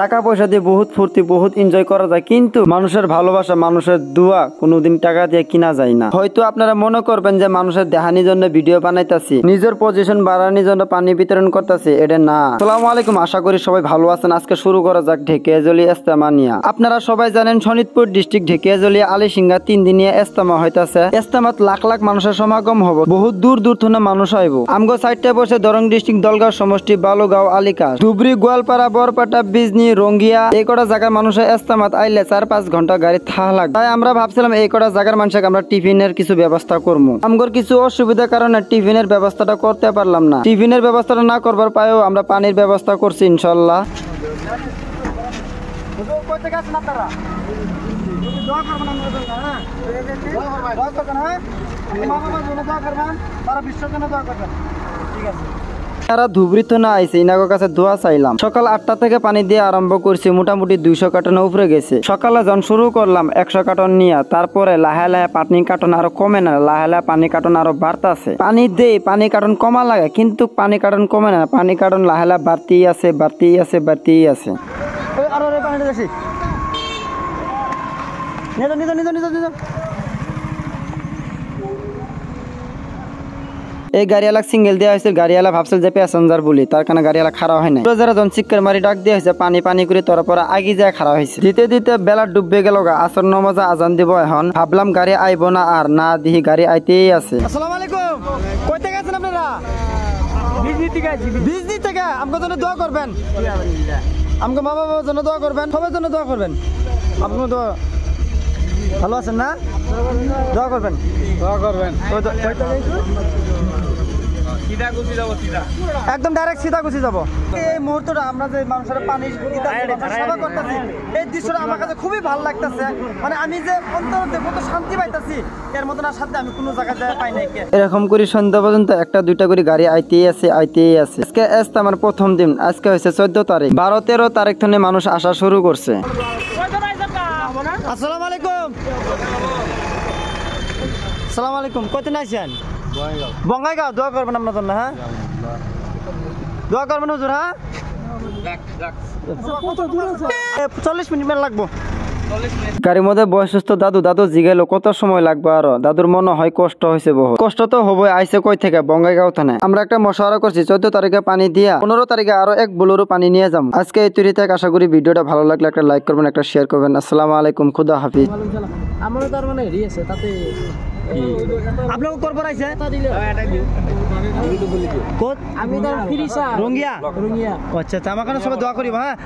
টাকা পয়সা দিয়ে বহুত ফুর্তি বহুত এনজয় করা যায়, কিন্তু মানুষের ভালোবাসা মানুষের দোয়া কোনোদিন টাকা দিয়ে কিনা যায় না। হয়তো আপনারা মনে করবেন যে মানুষের দেহানির জন্য ভিডিও বানাইতাছি, নিজের পজিশন বাড়ানোর জন্য পানি বিতরণ করতেছি, এটা না। আসসালামু আলাইকুম, আশা করি সবাই ভালো আছেন। আজকে শুরু করা যাক ঢেকিয়াজুলি ইজতেমা নিয়া। আপনারা সবাই জানেন শোনিতপুর ডিস্ট্রিক্ট ঢেকিয়াজুলি আলীসিংহা 3 দিনিয়া ইজতেমা হইতাছে। ইজতেমাত লাখ লাখ মানুষের সমাগম হবো, বহুত দূর দূর থেকে মানুষ আইব। আমগো সাইডটা বসে দরং ডিস্ট্রিক্ট দলগাঁও সমষ্টি বালুগাঁও আলিকাস ধুবড়ি গোয়ালপাড়া বরপাটা বিজনি রঙ্গিয়া এই কটা জায়গার মানুষের ইজতেমাত আইলে 4-5 ঘন্টা গাড়ি থাকা লাগবে। তাই আমরা ভাবছিলাম এই কটা জায়গার মানুষকে আমরা টিফিনের কিছু ব্যবস্থা করবো। আমগোর কিছু অসুবিধার কারণে টিফিনের ব্যবস্থাটা করতে পারলাম না। টিফিনের ব্যবস্থাটা না করবার পায়েও আমরা পানির ব্যবস্থা করছি ইনশাল্লাহ। তারা ধুবড়িতে না আইসে ইনাগোর কাছে দোয়া চাইলাম। সকাল 8টা থেকে পানি দিয়ে আরম্ভ করছি, মোটামুটি 200 কার্টনের উপরে গেছে। সকালে যখন শুরু করলাম 100 কার্টন নিয়ে, তারপরে লাহে লাহে পানি কার্টন আরো কমে না, লাহে লাহে পানি কার্টন আরো বাড়তেছে। পানি দেই পানি কার্টন কমা লাগে, কিন্তু পানি কার্টন কমে না, পানি কার্টন লাহে লাহে বাড়তেই আছে বাড়তেই আছে বাড়তেই আছে। এই গাড়িওয়ালা সিঙ্গেল দেওয়া হয়েছে, গাড়িওয়ালা ভাবছিল যে প্যাসেঞ্জার বলি, তার কারণে গাড়িওয়ালা খারাপ হয় না। যারা জন চিৎকার মারি ডাক দেওয়া হয়েছে, পানি পানি করে তারপরে আগে যায় খারাপ হয়েছে। দিতে দিতে বেলা ডুববে গেল, আসর নমাজে আজান দিব। এখন ভাবলাম গাড়ি আইব না, আর না দিহি গাড়ি আইতেই আছে। আসসালামু আলাইকুম, কই থেকে আছেন আপনারা? বিজনি থেকে। আমগো জন্য দোয়া করবেন, আমগো মা বাবার জন্য দোয়া করবেন, সবার জন্য দোয়া করবেন। আপনার দোয়া ভালো আছেন না? দোয়া করবেন, দোয়া করবেন। একদম ডাইরেক্ট সিধাকুচি যাবো। এই মুহূর্তটা আমরা যে মানুষের পানি সেবা করতেছি, এই দৃশ্যটা আমার কাছে খুবই ভালো লাগতেছে। মানে আমি যে অন্তরে কত শান্তি পাইতেছি, এর মতন আর শান্তি আমি কোনো জায়গায় পাই নাই। এরকম করে সন্ধ্যা পর্যন্ত 1-2টা করে গাড়ি আইতেই আছে আইতেই আছে। আজকে আমার প্রথম দিন, আজকে হয়েছে 14 তারিখ। 12-13 তারিখ থেকে মানুষ আসা শুরু করছে। আসসালামু আলাইকুম। আসসালামু আলাইকুম, কতদিন আইছেন? বঙ্গাইগাঁও। দোয়া করবেন আপনার জন্য, হ্যাঁ দোয়া করবেন হুজুর। হ্যাঁ 40 মিনিট লাগবো। গাড়ির মধ্যে বয়সস্থ দাদু জিগাইলো কত সময় লাগবে আরো। দাদুর মনে হয় কষ্ট হয়েছে বহু। কষ্ট তো হবো। আইসে কই থেকে? বঙ্গাইগাঁও থানায়। আমরা একটা মশওয়ারা করছি 14 তারিখে পানি দিয়া 15 তারিখে আরো 1 বোলেরো পানি নিয়ে যাবো। আজকে এই তৈরি থেকে আশা করি ভিডিওটা ভালো লাগলে একটা লাইক করবেন, একটা শেয়ার করবেন। আসসালামু আলাইকুম, খুদা হাফিজ। আমারও তার মানে হেরি আছে তাতে আপনাকে করবো আইছে আমি রঙ্গিয়া। আচ্ছা, আমার কারণে সবাই দোয়া করিব। হ্যাঁ।